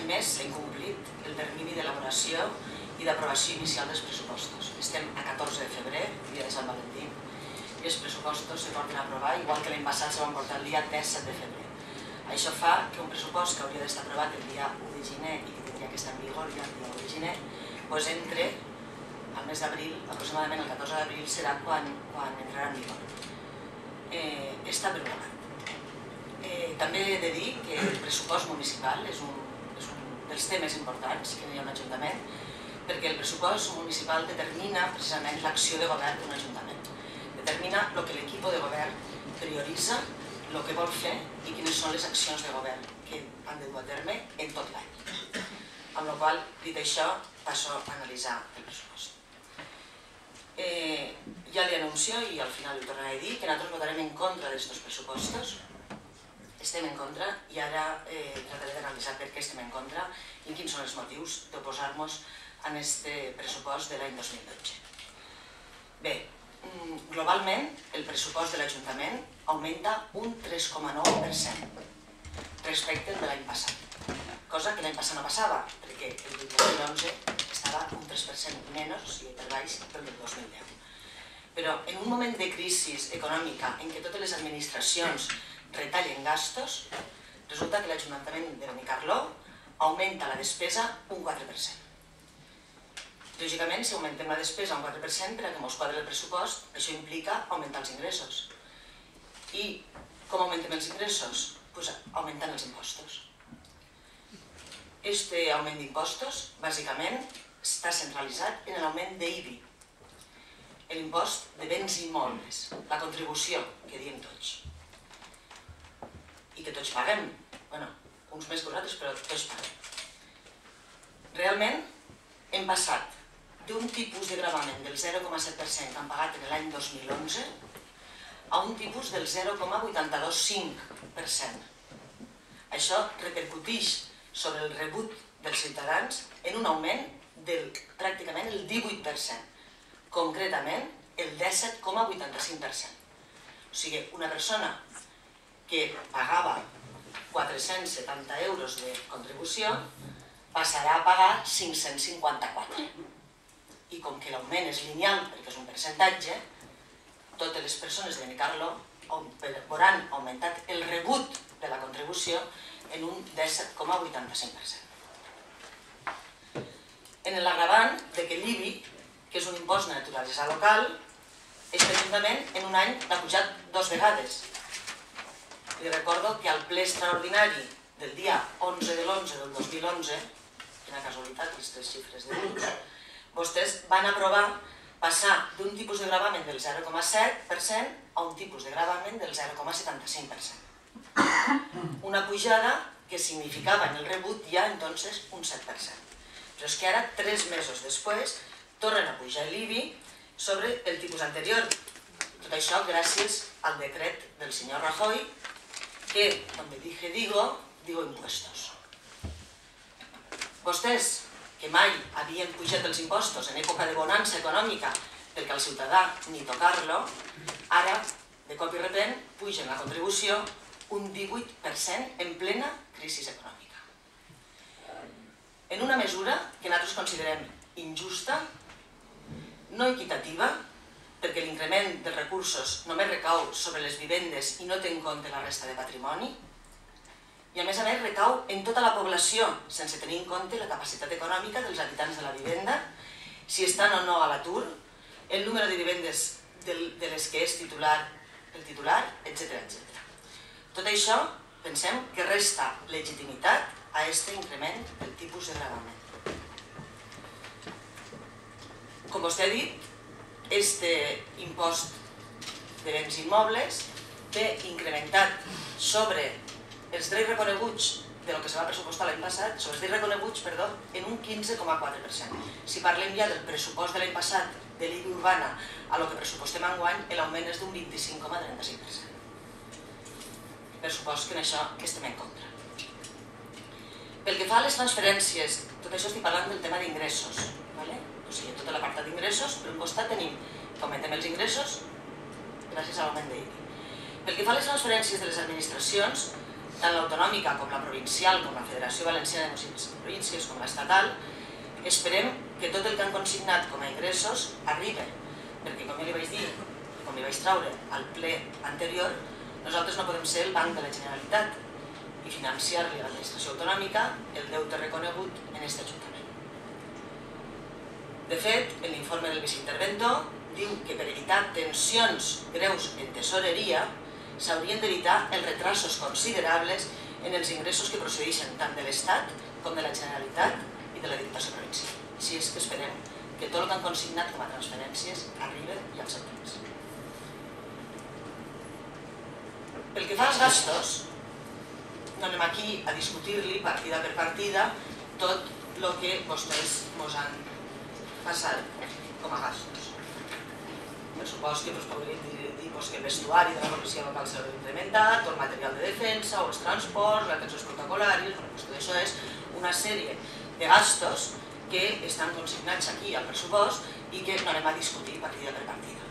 més s'ha incomplit el termini d'elaboració i d'aprovació inicial dels pressupostos. Estem a 14 de febrer, dia de Sant Valentí, i els pressupostos se porten a aprovar, igual que l'any passat se van portar el dia 17 de febrer. Això fa que un pressupost que hauria d'estar aprovat el dia 1 de gener i que tindria que estar en vigor ja el dia 1 de gener, doncs entre al mes d'abril, aproximadament el 14 d'abril serà quan entrarà en vigor. Està programat. També he de dir que el pressupost municipal és un dels temes importants que hi ha un ajuntament, perquè el pressupost municipal determina precisament l'acció de govern d'un ajuntament. Determina el que l'equip de govern prioritza, el que vol fer i quines són les accions de govern que han de dur a terme en tot l'any. Amb la qual cosa, dit això, passo a analitzar el pressupost. Ja li anuncio, i al final li tornaré a dir, que nosaltres votarem en contra d'aquests pressupostos. Estem en contra i ara trataré d'analitzar per què estem en contra i quins són els motius d'oposar-nos a aquest pressupost de l'any 2012. Bé, globalment el pressupost de l'Ajuntament augmenta un 3,9% respecte al de l'any passat, cosa que l'any passat no passava, perquè el 2011 estava un 3% menys, o sigui, per baix del 2010. Però en un moment de crisi econòmica en què totes les administracions retallen gastos, resulta que l'Ajuntament de Benicarló augmenta la despesa un 4%. Lògicament, si augmentem la despesa un 4% per a que ens quadri el pressupost, això implica augmentar els ingressos. I com augmentem els ingressos? Doncs augmentant els impostos. Aquest augment d'impostos, bàsicament, està centralitzat en l'augment d'IBI, l'impost de béns immobles, la contribució que diem tots. I que tots paguem, bueno, uns més que nosaltres, però tots paguem. Realment, hem passat d'un tipus de gravament del 0,7% que han pagat en l'any 2011 a un tipus del 0,825%. Això repercuteix sobre el rebut dels ciutadans en un augment del pràcticament el 18%, concretament el 17,85%. O sigui, una persona que pagava 470 euros de contribució passarà a pagar 554. I com que l'augment és lineal, perquè és un percentatge, totes les persones de Benicarló veuran augmentat el rebut de la contribució en un 17,85%. En l'agravant que l'IBI, que és un impost de naturalesa local, aquest Ajuntament en un any l'ha pujat 2 vegades. Li recordo que al ple extraordinari del dia 11 de l'11 del 2011, quina casualitat, les 3 xifres de l'ús, vostès van aprovar passar d'un tipus de gravamen del 0,7% a un tipus de gravamen del 0,75%. Una pujada que significava en el rebut ja entonces un 7%. Però és que ara, 3 mesos després, tornen a pujar l'IBI sobre el tipus anterior. Tot això gràcies al decret del senyor Rajoy, que, donde dije digo impuestos. Vostès, que mai havien pujat els impostos en època de bonança econòmica perquè al ciutadà ni tocar-lo, ara, de cop i repent, pugen la contribució un 18% en plena crisi econòmica. En una mesura que nosaltres considerem injusta, no equitativa, perquè l'increment dels recursos només recau sobre les vivendes i no té en compte la resta de patrimoni, i a més recau en tota la població, sense tenir en compte la capacitat econòmica dels habitants de la vivenda, si estan o no a l'atur, el número de vivendes de les que és el titular, etc. Tot això pensem que resta legitimitat a aquest increment del tipus de gravament. Com vostè ha dit, aquest impost de béns immobles té incrementat sobre els drets reconeguts del que se va pressupostar l'any passat, sobre els drets reconeguts, perdó, en un 15,4%. Si parlem ja del pressupost de l'any passat de l'IBI urbana a lo que pressupostem enguany, l'augment és d'un 25,35%. Per supost que en això estem en contra. Pel que fa a les transferències, tot això estic parlant del tema d'ingressos. O sigui, tota la part d'ingressos, per un costat tenim que augmentem els ingressos gràcies a l'augment d'IBI. Pel que fa a les transferències de les administracions, tant l'autonòmica com la provincial, com la Federació Valenciana de Municipis i Províncies, com l'estatal, esperem que tot el que han consignat com a ingressos arribi, perquè com ja li vaig dir, com li vaig traure al ple anterior, nosaltres no podem ser el banc de la Generalitat i financiar-li a l'administració autonòmica el deute reconegut en aquest ajuntament. De fet, en l'informe del viceinterventor diu que per evitar tensions greus en tesoreria s'haurien d'evitar els retrasos considerables en els ingressos que procedeixen tant de l'Estat com de la Generalitat i de la Diputació Provincial. Així és que esperem que tot el que han consignat com a transferències arribi i al seu temps. Pel que fa als gastos, no anem aquí a discutir-li partida per partida tot el que vostès ens han passat com a gastos. Pressupost que podríem dir que el vestuari de la policia local s'ha incrementat, o el material de defensa, o els transports, les atencions protocol·làries, tot això és una sèrie de gastos que estan consignats aquí al pressupost i que no anem a discutir partida per partida.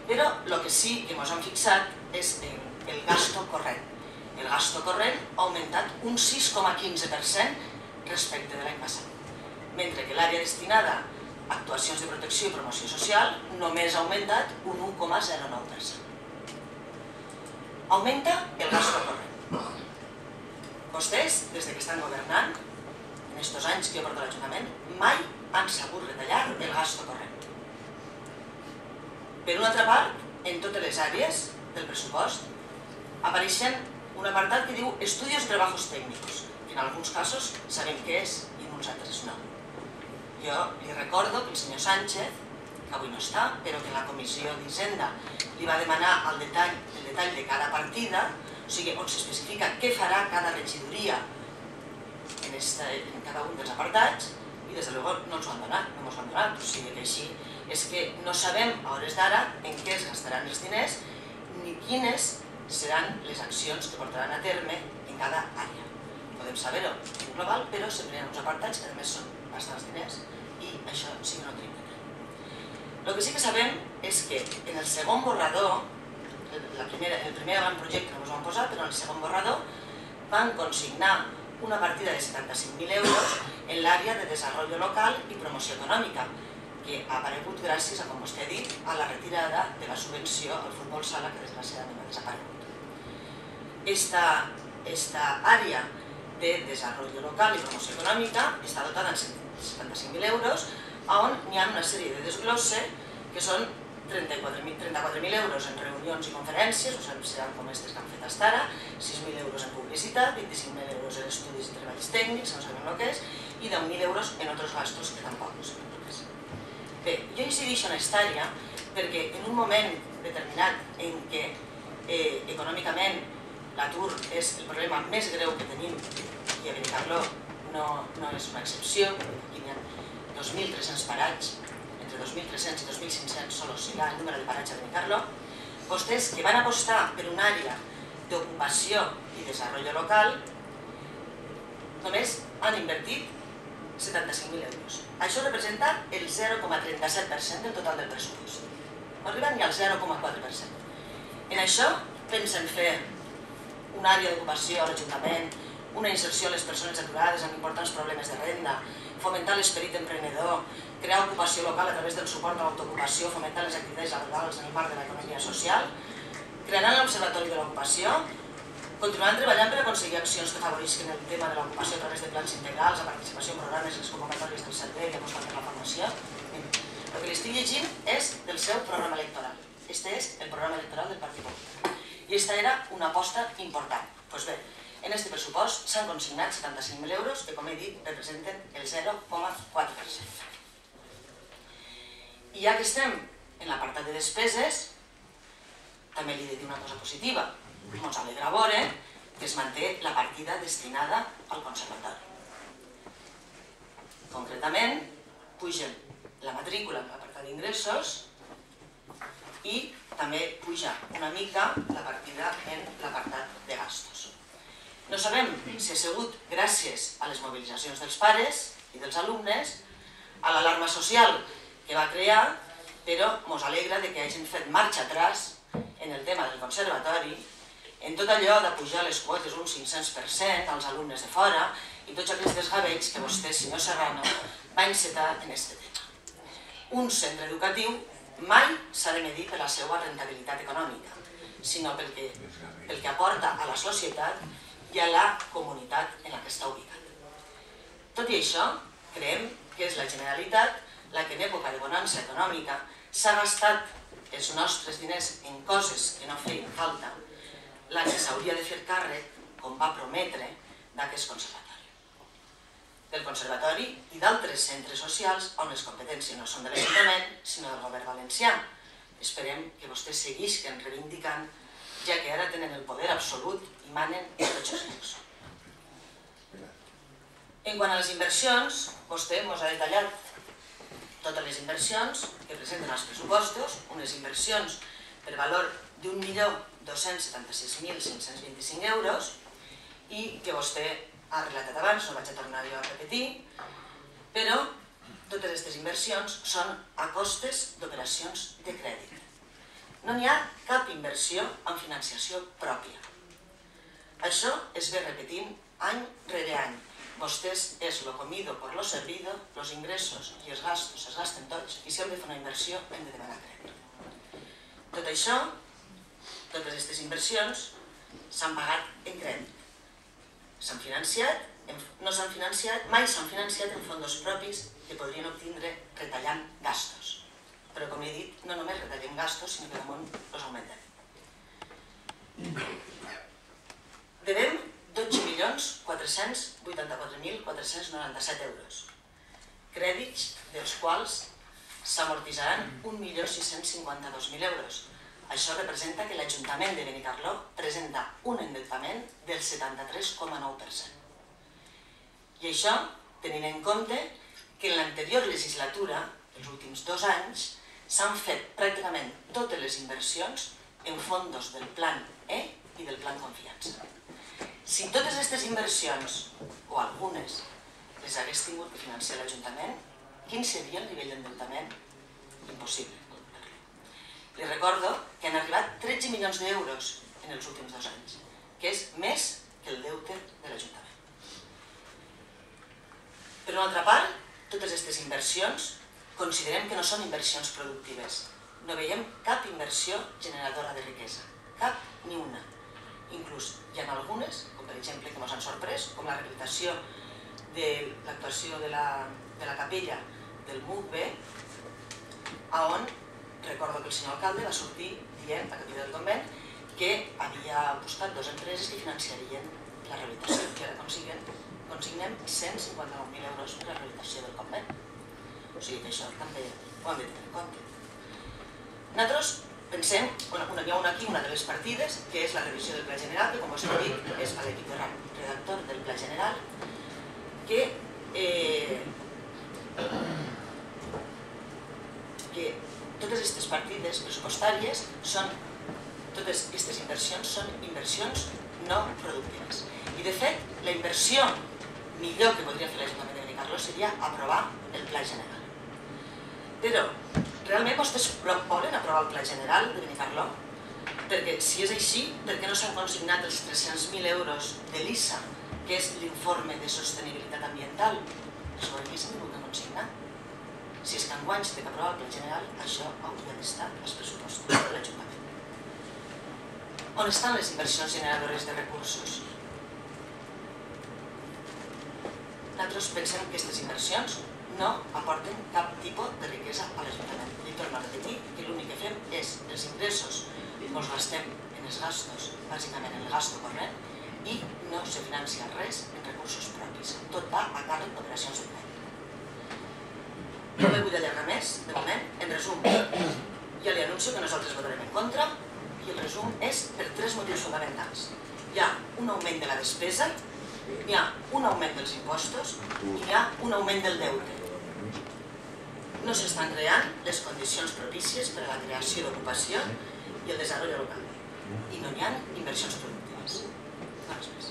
Però el que sí que ens hem fixat és el gasto corrent. El gasto corrent ha augmentat un 6,15% respecte de l'any passat, mentre que l'àrea destinada a actuacions de protecció i promoció social només ha augmentat un 1,09%. Augmenta el gasto corrent. Vostès, des que estan governant, en aquests anys que jo porto a l'Ajuntament, mai han sabut retallar el gasto corrent. Per una altra part, en totes les àrees del pressupost apareixen un apartat que diu estudios i treballs tècnics, que en alguns casos sabem què és i en uns altres no. Jo li recordo que el senyor Sánchez, que avui no està, però que en la comissió d'Hisenda li va demanar el detall de cada partida, o sigui, on s'especifica què farà cada regidoria en cada un dels apartats, i des de luego no ens ho han donat, no ens ho han donat, o sigui que així és que no sabem a hores d'ara en què es gastaran els diners ni quines seran les accions que portaran a terme en cada àrea. Podem saber-ho en global, però sempre hi ha uns apartats que a més són bastants diners i això sí que no tenim detall. El que sí que sabem és que en el segon borrador, el primer gran projecte no ens ho van posar, però en el segon borrador van consignar una partida de 75.000 euros en l'àrea de desenvolupament local i promoció econòmica, que ha aparegut gràcies a, com vostè ha dit, a la retirada de la subvenció al futbol sala que desgraciadament ha desaparegut. Esta àrea de desenvolupament local i promoció econòmica està dotada en 75.000 euros, on hi ha una sèrie de desglosse que són 34.000 euros en reunions i conferències, o sigui, seran com aquestes que han fet fins ara, 6.000 euros en publicitat, 25.000 euros en estudis i treballs tècnics, no sabem el que és, i 10.000 euros en altres gastos que tampoc no sabem el que és. Bé, jo incideixo en aquesta àrea perquè en un moment determinat en què econòmicament l'atur és el problema més greu que tenim, i a Benicarló no és una excepció, aquí hi ha 2.300 parats, entre 2.300 i 2.500 sol oscil·lar el número de parats a Benicarló, vostès que van apostar per una àrea d'ocupació i desenvolupament local només han invertit 75.000 euros. Això representa el 0,37% del total del pressupost. No arriben ni al 0,4%. En això pensen fer una àrea d'ocupació a l'Ajuntament, una inserció a les persones aturades amb importants problemes de renda, fomentar l'esperit emprenedor, crear ocupació local a través del suport a l'autoocupació, fomentar les activitats laborals en el marc de l'economia social, crearan l'Observatori de l'Ocupació, continuaran treballant per aconseguir accions que afavorisquen el tema de l'ocupació a través de plans integrals, la participació en programes i les convocatòries del servei i apostar per la formació. El que li estic llegint és del seu programa electoral. Este és el programa electoral del Partit Popular. I aquesta era una aposta important. Doncs bé, en aquest pressupost s'han consignat 75.000 euros que, com he dit, representen el 0,4%. I ja que estem en l'apartat de despeses, també li he de dir una cosa positiva. Ens alegra veure que es manté la partida destinada al conservatori. Concretament, pugen la matrícula en l'apartat d'ingressos i també puja una mica la partida en l'apartat de gastos. No sabem si ha sigut gràcies a les mobilitzacions dels pares i dels alumnes, a l'alarma social que va crear, però ens alegra que hagin fet marxa atràs en el tema del conservatori en tot allò de pujar les quotes un 500% als alumnes de fora i tots aquests desgavells que vostè, senyor Serrano, va encetar en aquest tema. Un centre educatiu mai s'ha de medir per la seva rentabilitat econòmica, sinó pel que aporta a la societat i a la comunitat en la que està ubicat. Tot i això, creiem que és la Generalitat la que en època de bonança econòmica s'ha gastat els nostres diners en coses que no feien falta, la que s'hauria de fer càrrec, com va prometre, d'aquest conservatori. Del conservatori i d'altres centres socials on les competències no són de l'Ajuntament, sinó del govern valencià. Esperem que vostès seguisquen reivindicant, ja que ara tenen el poder absolut i manen a tots els llocs. En quant a les inversions, vostè ens ha detallat totes les inversions que presenten els pressupostos, unes inversions per valor d'1.276.525 euros i que vostè ha relatat abans, no vaig a tornar-ho a repetir, però totes aquestes inversions són a costes d'operacions de crèdit. No n'hi ha cap inversió amb financiació pròpia. Això es ve repetint any rere any. Vostès és lo comido por lo servido, los ingressos i els gastos es gasten tots i si hem de fer una inversió hem de demanar crèdit. Tot això, totes aquestes inversions s'han pagat en crèdit. S'han financiat, no s'han financiat, mai s'han financiat en fondos propis que podrien obtindre retallant gastos. Però com he dit, no només retallem gastos, sinó que damunt els augmentem. Devem 12.484.497 euros, crèdits dels quals s'amortitzaran 1.652.000 euros. Això representa que l'Ajuntament de Benicarló presenta un endeutament del 73,9%. I això tenint en compte que en l'anterior legislatura, els últims 2 anys, s'han fet pràcticament totes les inversions en fondos del Plan E i del Plan Confiança. Si totes aquestes inversions, o algunes, les hagués tingut que financiar l'Ajuntament, quin seria el nivell d'endeutament? Impossible. Li recordo que han arribat 13 milions d'euros en els últims 2 anys, que és més que el deute de l'Ajuntament. Per una altra part, totes aquestes inversions considerem que no són inversions productives. No veiem cap inversió generadora de riquesa, cap ni una. Inclús hi ha algunes, com per exemple que ens han sorprès, com la rehabilitació de l'actuació de la capella del MUC B, on recordo que el senyor alcalde va sortir dient a Capella del Convent que havia buscat 2 empreses que financiarien la rehabilitació i ara consignem 159.000 euros per la rehabilitació del convent. O sigui que això també ho hem de tenir en compte. Nosaltres pensem, hi ha aquí una de les partides, que és la revisió del Pla General, que com us he dit és a l'equip redactor del Pla General, que totes aquestes partides pressupostàries totes aquestes inversions són inversions no productives. I de fet, la inversió millor que podria fer l'Ajuntament de Benicarló seria aprovar el Pla General. Però, realment vostès volen aprovar el Pla General de Benicarló? Perquè si és així, per què no s'han consignat els 300.000 euros de l'ISA, que és l'informe de sostenibilitat ambiental? Això ho haguéssim tingut que consignar. Si és que enguany s'ha d'aprovar el Pla General, això hauria d'estar als pressupostos de l'Ajuntament. On estan les inversions generadores de recursos? Nosaltres pensem que aquestes inversions no aporten cap tipus de riquesa a l'Ajuntament. I torno a repetir que l'únic que fem és els ingressos els gastem en els gastos, bàsicament en el gasto corrent, i no se financia res en recursos propis. Tot va a càrrec d'operacions de crèdit. No me vull allargar més, de moment. En resum, ja li anuncio que nosaltres votarem en contra i el resum és per 3 motius fonamentals. Hi ha un augment de la despesa, hi ha un augment dels impostos i hi ha un augment del deute. No s'estan creant les condicions propícies per a la creació d'ocupació i el desenvolupament local. I no hi ha inversions productives. No res més.